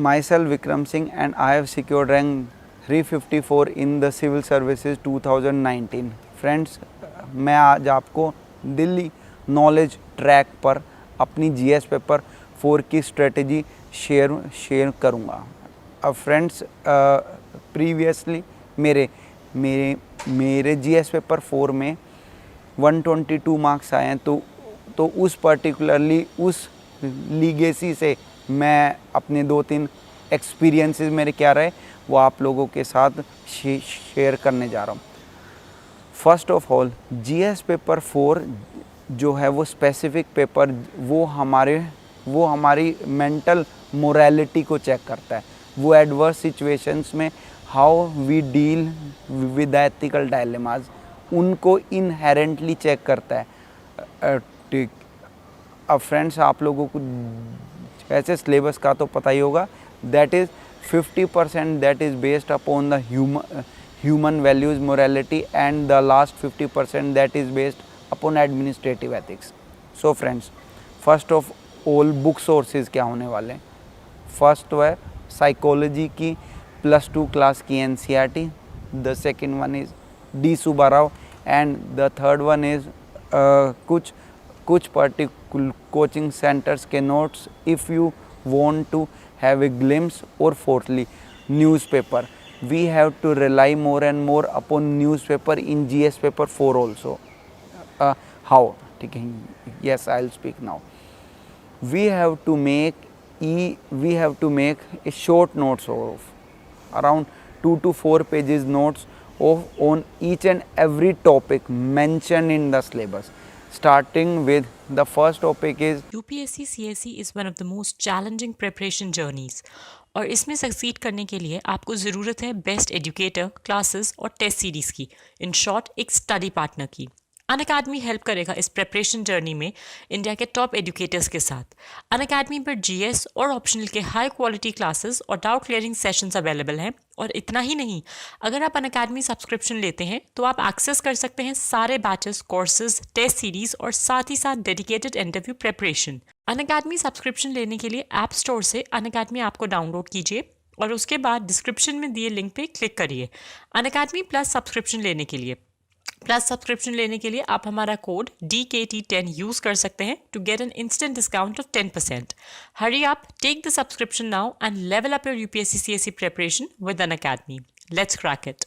myself Vikram Singh and I have secured rank 354 in the Civil Services 2019. Friends, मैं आज आपको Delhi knowledge track पर अपनी जीएस पेपर 4 की स्ट्रेटजी शेयर करूँगा। अब फ्रेंड्स, प्रीवियसली मेरे जीएस पेपर 4 में 122 मार्क्स आए हैं, तो उस पर्टिकुलरली उस लीगेसी से मैं अपने 2-3 एक्सपीरियंसेस मेरे क्या रहे वो आप लोगों के साथ शेयर करने जा रहा हूँ। First of all, GS paper 4 जो है वो स्पेसिफिक पेपर वो हमारी मेंटल मोरालिटी को चेक करता है। वो एडवर्स सिचुएशंस में how we deal with ethical dilemmas उनको इनहेरेंटली चेक करता है। अब फ्रेंड्स, आप लोगों को ऐसे सिलेबस का तो पता ही होगा, that is 50% that is based upon the human values morality and the last 50% that is based upon administrative ethics. So friends, first of all book sources क्या होने वाले हैं। फर्स्ट है साइकोलॉजी की +2 क्लास की NCERT, the second one is D Subbarao and the third one is कुछ particular coaching centres के notes if you want to have a glimpse, or fourthly newspaper. We have to rely more and more upon newspaper in GS paper 4 also. How? Yes, I'll speak now. We have to make a short notes of around 2 to 4 pages notes on each and every topic mentioned in the syllabus. Starting with the first topic is UPSC CSE is one of the most challenging preparation journeys और इसमें succeed करने के लिए आपको ज़रूरत है best educator, classes और test series की, इन शॉर्ट एक स्टडी पार्टनर की। अनअकैडमी हेल्प करेगा इस प्रेपरेशन जर्नी में इंडिया के टॉप एजुकेटर्स के साथ। अनअकैडमी पर जीएस और ऑप्शनल के हाई क्वालिटी क्लासेस और डाउट क्लियरिंग सेशंस अवेलेबल हैं। और इतना ही नहीं, अगर आप अनअकैडमी सब्सक्रिप्शन लेते हैं तो आप एक्सेस कर सकते हैं सारे बैचेस, कोर्सेज, टेस्ट सीरीज और साथ ही साथ dedicated interview preparation. Unacademy subscription लेने के लिए ऐप स्टोर से अनअकैडमी ऐप को डाउनलोड कीजिए और उसके बाद डिस्क्रिप्शन में दिए लिंक पे क्लिक करिए। अनअकैडमी प्लस सब्सक्रिप्शन लेने के लिए आप हमारा कोड DKT10 यूज़ कर सकते हैं to get an instant discount of 10%। Hurry up, take the subscription now and level up your UPSC CSE preparation with Unacademy. Let's crack it.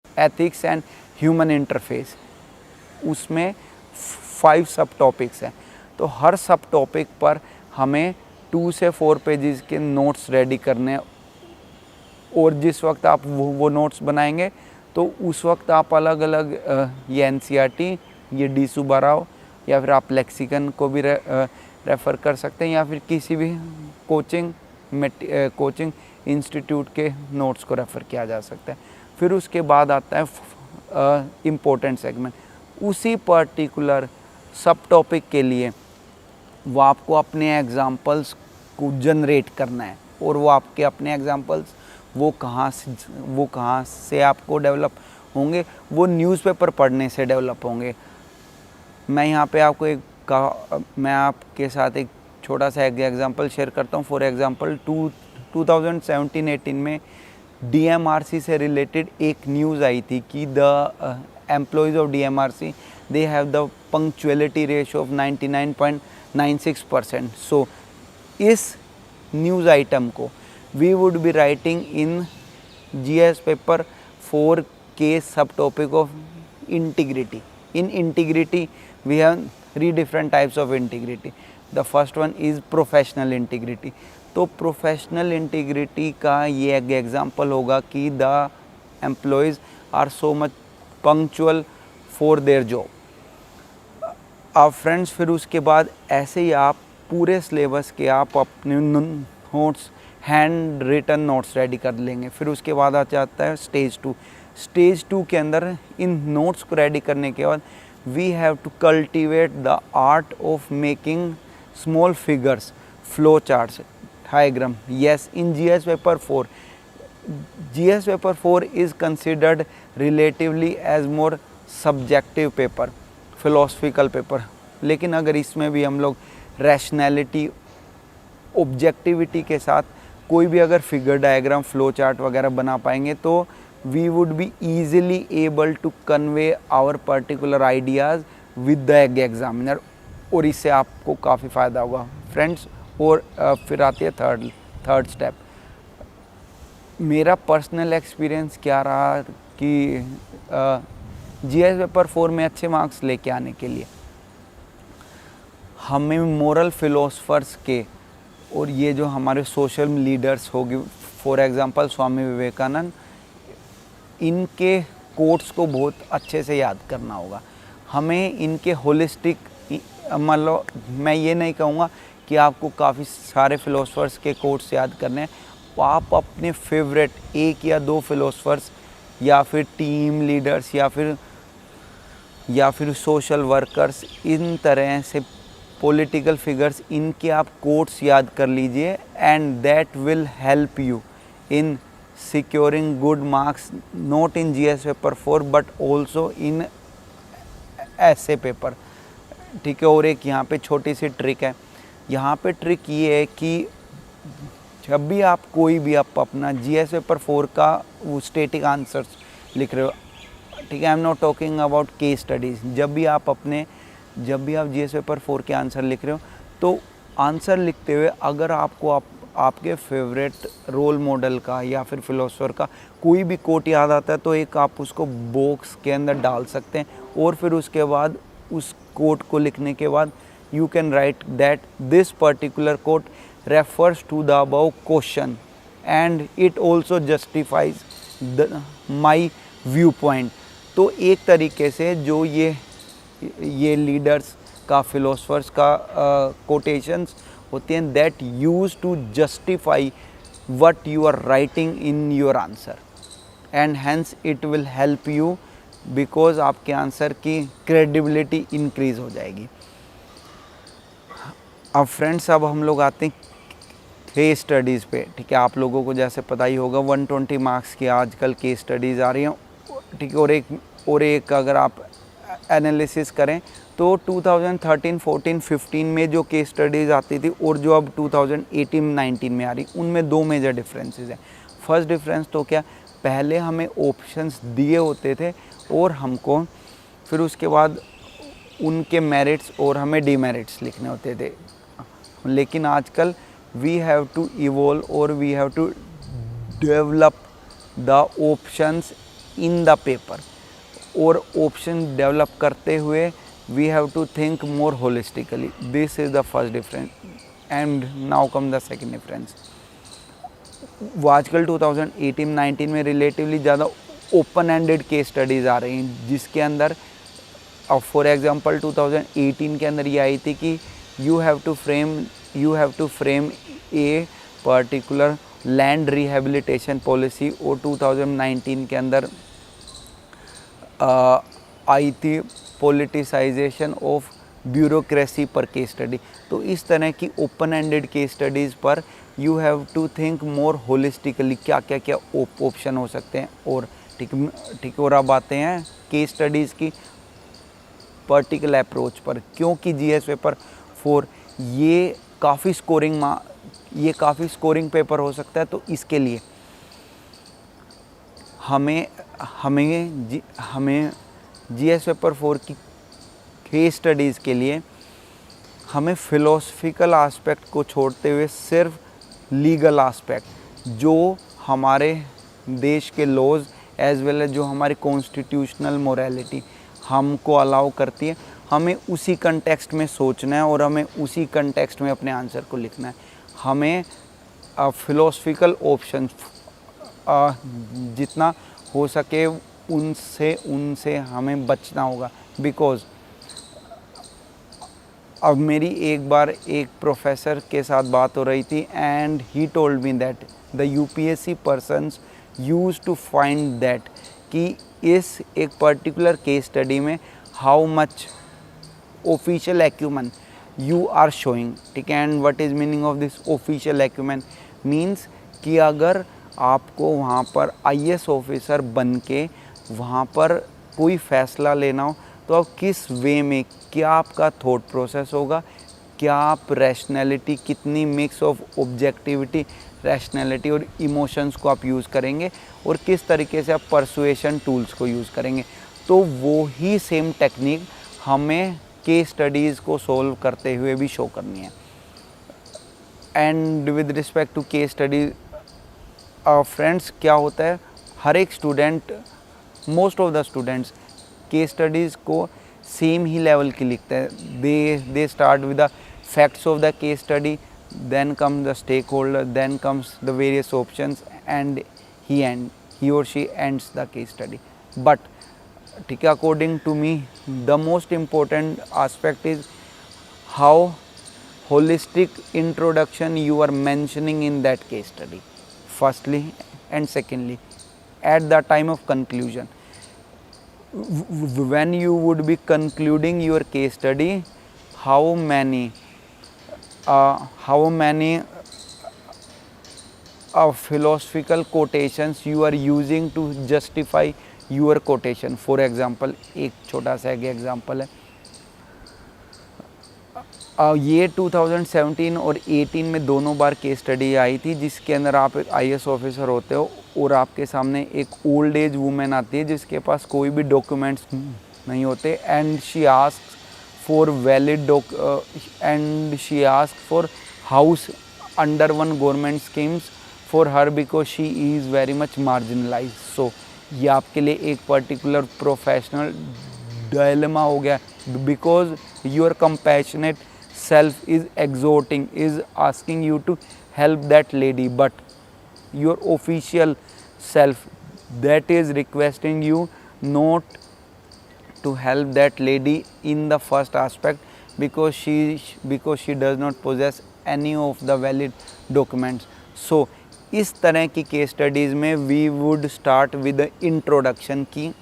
Ethics and human interface, उसमें 5 सब topics हैं। तो हर सब topic पर हमें 2 से 4 पेजेस के notes ready करने हैं और जिस वक्त आप वो नोट्स बनाएंगे तो उस वक्त आप अलग अलग ये एनसीईआरटी, ये डी सुब्बाराव या फिर आप लेक्सिकन को भी रेफ़र कर सकते हैं या फिर किसी भी कोचिंग इंस्टीट्यूट के नोट्स को रेफ़र किया जा सकता है। फिर उसके बाद आता है इम्पोर्टेंट सेगमेंट। उसी पर्टिकुलर सब टॉपिक के लिए वो आपको अपने एग्ज़ाम्पल्स को जनरेट करना है और वो आपके अपने एग्ज़ाम्पल्स वो कहाँ से आपको डेवलप होंगे, वो न्यूज़पेपर पढ़ने से डेवलप होंगे। मैं आपके साथ एक छोटा सा एग्जांपल शेयर करता हूँ। फॉर एग्जांपल 2017-18 में DMRC से रिलेटेड एक न्यूज़ आई थी कि the employees of DMRC they have the punctuality ratio of 99.96%। सो इस न्यूज़ आइटम को we would be writing in GS paper 4 के सब topic of integrity. In integrity we have 3 different types of integrity. The first one is professional integrity. तो professional integrity का ये एक example होगा कि the employees are so much punctual for their job. अब friends, फिर उसके बाद ऐसे ही आप पूरे सिलेबस के आप अपने notes, handwritten notes ready कर लेंगे। फिर उसके बाद आ जाता है स्टेज 2। स्टेज 2 के अंदर इन नोट्स को रेडी करने के बाद we have to cultivate the art of making small figures, flow charts, diagram. Yes, in GS paper 4, GS paper 4 is considered relatively as more subjective paper, philosophical paper. लेकिन अगर इसमें भी हम लोग रैशनैलिटी ऑब्जेक्टिविटी के साथ कोई भी अगर फिगर डायग्राम, फ्लो चार्ट वगैरह बना पाएंगे तो we would be easily able to convey our particular ideas with the examiner, और इससे आपको काफ़ी फ़ायदा होगा फ्रेंड्स। और फिर आती है थर्ड स्टेप। मेरा पर्सनल एक्सपीरियंस क्या रहा कि जीएस पेपर 4 में अच्छे मार्क्स लेके आने के लिए हमें मोरल फिलोसफर्स के और ये जो हमारे सोशल लीडर्स होगी, फॉर एग्जांपल स्वामी विवेकानंद, इनके कोट्स को बहुत अच्छे से याद करना होगा। हमें इनके होलिस्टिक, मतलब मैं ये नहीं कहूँगा कि आपको काफ़ी सारे फिलोसफर्स के कोट्स याद करने हैं, आप अपने फेवरेट 1 या 2 फिलोसफर्स या फिर टीम लीडर्स या फिर सोशल वर्कर्स, इन तरह से पॉलिटिकल फिगर्स, इनके आप कोट्स याद कर लीजिए, and that will help you in securing good marks, not in GS paper 4 but also in ऐसे पेपर। ठीक है। और एक यहाँ पे छोटी सी ट्रिक है। यहाँ पे ट्रिक ये है कि जब भी आप कोई भी आप अपना जीएस पेपर 4 का वो स्टैटिक आंसर्स लिख रहे हो, ठीक है, I am not talking about case studies, जब भी आप जीएस पेपर 4 के आंसर लिख रहे हो तो आंसर लिखते हुए अगर आपको आपके फेवरेट रोल मॉडल का या फिर फिलोसोफर का कोई भी कोट याद आता है तो एक आप उसको बॉक्स के अंदर डाल सकते हैं, और फिर उसके बाद उस कोट को लिखने के बाद you can write that this particular quote refers to the above question and it also justifies my viewpoint। तो एक तरीके से जो ये लीडर्स का, फिलोसफर्स का कोटेशंस होते हैं, that use to justify what you are writing in your answer, and hence it will help you because आपके आंसर की क्रेडिबिलिटी इंक्रीज हो जाएगी। अब फ्रेंड्स, अब हम लोग आते हैं केस स्टडीज़ पे। ठीक है, आप लोगों को जैसे पता ही होगा 120 मार्क्स की आजकल केस स्टडीज़ आ रही हैं। ठीक है, और एक अगर आप एनालिसिस करें तो 2013, 14, 15 में जो केस स्टडीज़ आती थी और जो अब 2018, 19 में आ रही, उनमें 2 मेजर डिफरेंसेस हैं। फर्स्ट डिफरेंस तो क्या, पहले हमें ऑप्शंस दिए होते थे और हमको फिर उसके बाद उनके मेरिट्स और हमें डीमेरिट्स लिखने होते थे, लेकिन आजकल we have to evolve or we have to develop the options in the paper, और option develop करते हुए we have to think more holistically। This is the first difference, and now come the second difference। वो आजकल 2018-19 में relatively ज़्यादा open ended case studies आ रही हैं, जिसके अंदर अब फॉर एग्जांपल 2018 के अंदर ये आई थी कि you have to frame a particular land rehabilitation policy, और 2019 के अंदर आई थी politicization ऑफ ब्यूरोक्रेसी पर केस स्टडी। तो इस तरह की ओपन एंडेड केस स्टडीज़ पर you have to think more holistically, क्या क्या क्या ऑप्शन हो सकते हैं। और ठीक, और अब आते हैं केस स्टडीज़ की पर्टिकुलर अप्रोच पर, क्योंकि जीएस पेपर 4 ये काफ़ी स्कोरिंग पेपर हो सकता है। तो इसके लिए हमें जीएस पेपर 4 की केस स्टडीज़ के लिए हमें फ़िलोसफिकल आस्पेक्ट को छोड़ते हुए सिर्फ लीगल आस्पेक्ट, जो हमारे देश के लॉज एज वेल एज जो हमारी कॉन्स्टिट्यूशनल मोरालिटी हमको अलाउ करती है, हमें उसी कंटेक्स्ट में सोचना है और हमें उसी कंटेक्स्ट में अपने आंसर को लिखना है। हमें फ़िलोसफिकल ऑप्शन जितना हो सके उनसे हमें बचना होगा। बिकॉज़ अब मेरी एक बार एक प्रोफेसर के साथ बात हो रही थी, and he told me that the UPSC persons use to find that कि इस एक पर्टिकुलर केस स्टडी में how much official acumen you are showing. ठीक है, and what is meaning of this official acumen means कि अगर आपको वहाँ पर आईएएस ऑफिसर बन के वहाँ पर कोई फ़ैसला लेना हो तो आप किस वे में, क्या आपका थॉट प्रोसेस होगा, क्या आप रैशनैलिटी, कितनी मिक्स ऑफ ऑब्जेक्टिविटी, रैशनैलिटी और इमोशंस को आप यूज़ करेंगे और किस तरीके से आप परसुएशन टूल्स को यूज़ करेंगे। तो वो ही सेम टेक्निक हमें केस स्टडीज़ को सोल्व करते हुए भी शो करनी है। And with respect to case study friends, क्या होता है, हर एक student, most of the students case studies को सेम ही लेवल की लिखते हैं। They start with the facts of the case study, then comes the stakeholder, then comes the various options, and he or she ends the case study. But ठीक है, according to me the most important aspect is how holistic introduction you are mentioning in that case study, firstly, and secondly at the time of conclusion. When you would be concluding your case study, how many philosophical quotations you are using to justify your quotation. For example, एक छोटा सा example है, ये 2017 और 18 में दोनों बार case study आई थी, जिसके अंदर आप एक IAS ऑफिसर होते हो और आपके सामने एक ओल्ड एज वुमेन आती है जिसके पास कोई भी डॉक्यूमेंट्स नहीं होते, and she asks for valid and she asked for house under one government schemes for her because she is very much marginalized. So ये आपके लिए एक particular professional dilemma हो गया, because your compassionate self is exhorting, is asking you to help that lady, but your official self that is requesting you not to help that lady in the first aspect because she does not possess any of the valid documents. So इस तरह की case studies में we would start with the introduction की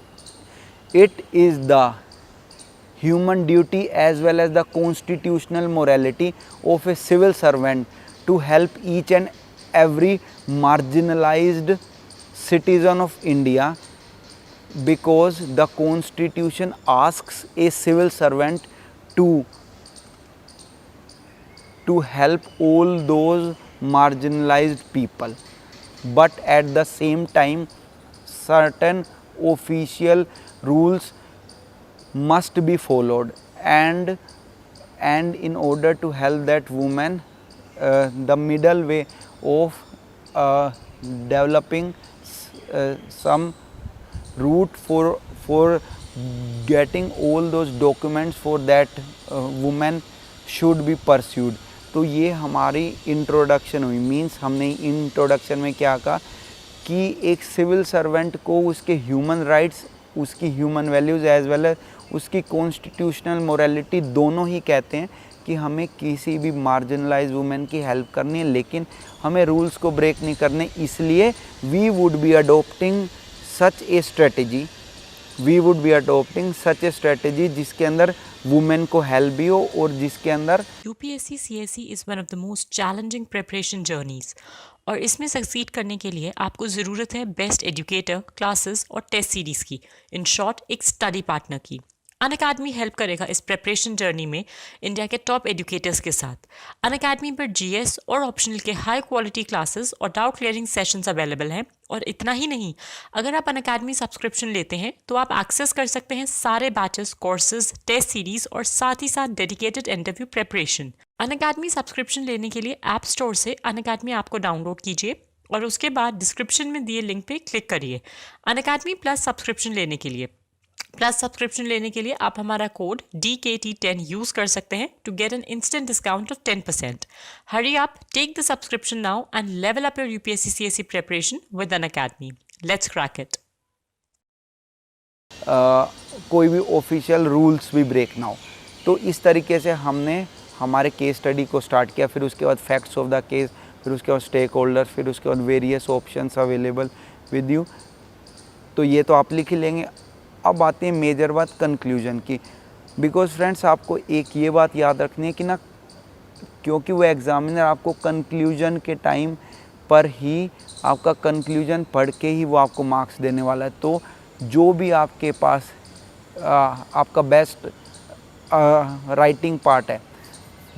it is the human duty as well as the constitutional morality of a civil servant to help each and every marginalized citizen of India, because the constitution asks a civil servant to help all those marginalized people, but at the same time certain official rules must be followed, and in order to help that woman, the middle way of developing some route for getting all those documents for that woman should be pursued. तो ये हमारी introduction हुई, means हमने introduction में क्या कहा कि एक सिविल सर्वेंट को उसके ह्यूमन राइट्स, उसकी human values as well as उसकी कॉन्स्टिट्यूशनल मोरालिटी दोनों ही कहते हैं कि हमें किसी भी मार्जिनलाइज वुमेन की हेल्प करनी है, लेकिन हमें रूल्स को ब्रेक नहीं करने। इसलिए we would be adopting such a strategy जिसके अंदर वुमेन को हेल्प भी हो और जिसके अंदर UPSC CSE is one of the most challenging preparation journeys, और इसमें सक्सीड करने के लिए आपको ज़रूरत है बेस्ट एजुकेटर, क्लासेस और टेस्ट सीरीज़ की, इन शॉर्ट एक स्टडी पार्टनर की। अनअकैडमी हेल्प करेगा इस प्रिपरेशन जर्नी में इंडिया के टॉप एजुकेटर्स के साथ। अनअकैडमी पर GS और ऑप्शनल के हाई क्वालिटी क्लासेस और डाउट क्लियरिंग सेशंस अवेलेबल हैं। और इतना ही नहीं, अगर आप अनअकैडमी सब्सक्रिप्शन लेते हैं तो आप एक्सेस कर सकते हैं सारे बैचेस, कोर्सेज, टेस्ट सीरीज और साथ ही साथ dedicated interview preparation. Unacademy subscription लेने के लिए ऐप स्टोर से अनअकैडमी ऐप को डाउनलोड कीजिए और उसके बाद डिस्क्रिप्शन में दिए लिंक पे क्लिक करिए। अनअकैडमी प्लस सब्सक्रिप्शन लेने के लिए आप हमारा कोड DKT10 यूज़ कर सकते हैं to get an instant discount of 10%। Hurry up, take the subscription now and level up your UPSC CSE preparation with Unacademy. Let's crack it. कोई भी ऑफिशियल रूल्स भी ब्रेक ना हो। तो इस तरीके से हमने हमारे केस स्टडी को स्टार्ट किया, फिर उसके बाद फैक्ट्स ऑफ द केस, फिर उसके बाद स्टेक होल्डर, फिर उसके बाद various options available with you. तो ये तो आप लिख ही लेंगे। अब आते हैं मेजर बात कंक्लूजन की, बिकॉज फ्रेंड्स आपको एक ये बात याद रखनी है कि ना, क्योंकि वो एग्ज़ामिनर आपको कंक्लूजन के टाइम पर ही आपका कंक्लूजन पढ़ के ही वो आपको मार्क्स देने वाला है। तो जो भी आपके पास आपका बेस्ट राइटिंग पार्ट है,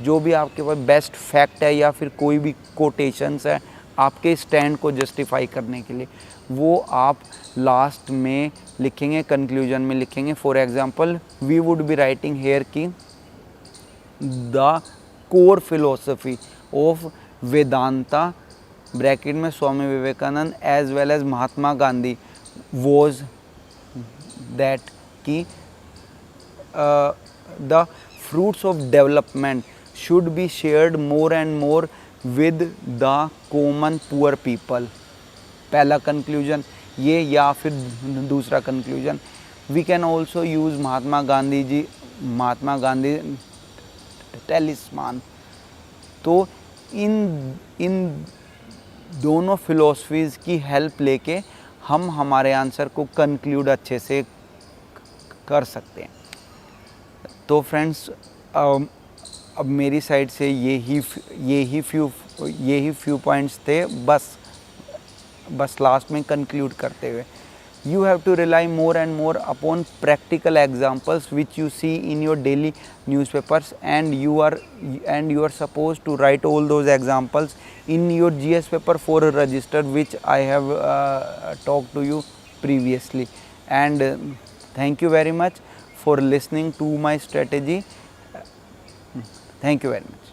जो भी आपके पास बेस्ट फैक्ट है या फिर कोई भी कोटेशंस है आपके स्टैंड को जस्टिफाई करने के लिए, वो आप लास्ट में लिखेंगे, कंक्लूजन में लिखेंगे। For example we would be writing here की the core philosophy of Vedanta bracket में Swami Vivekananda as well as Mahatma Gandhi was that कि the fruits of development should be shared more and more with the common poor people. पहला conclusion ये, या फिर दूसरा conclusion we can also use Mahatma Gandhi talisman. तो इन दोनों फिलॉसफीज़ की हेल्प लेके हम हमारे आंसर को कंक्लूड अच्छे से कर सकते हैं। तो फ्रेंड्स अब मेरी साइड से यही फ्यू पॉइंट्स थे, बस लास्ट में कंक्लूड करते हुए, you have to rely more and more upon practical examples which you see in your daily newspapers, and you are supposed to write all those examples in your GS paper for a register, which I have talked to you previously. And thank you very much for listening to my strategy. Thank you very much.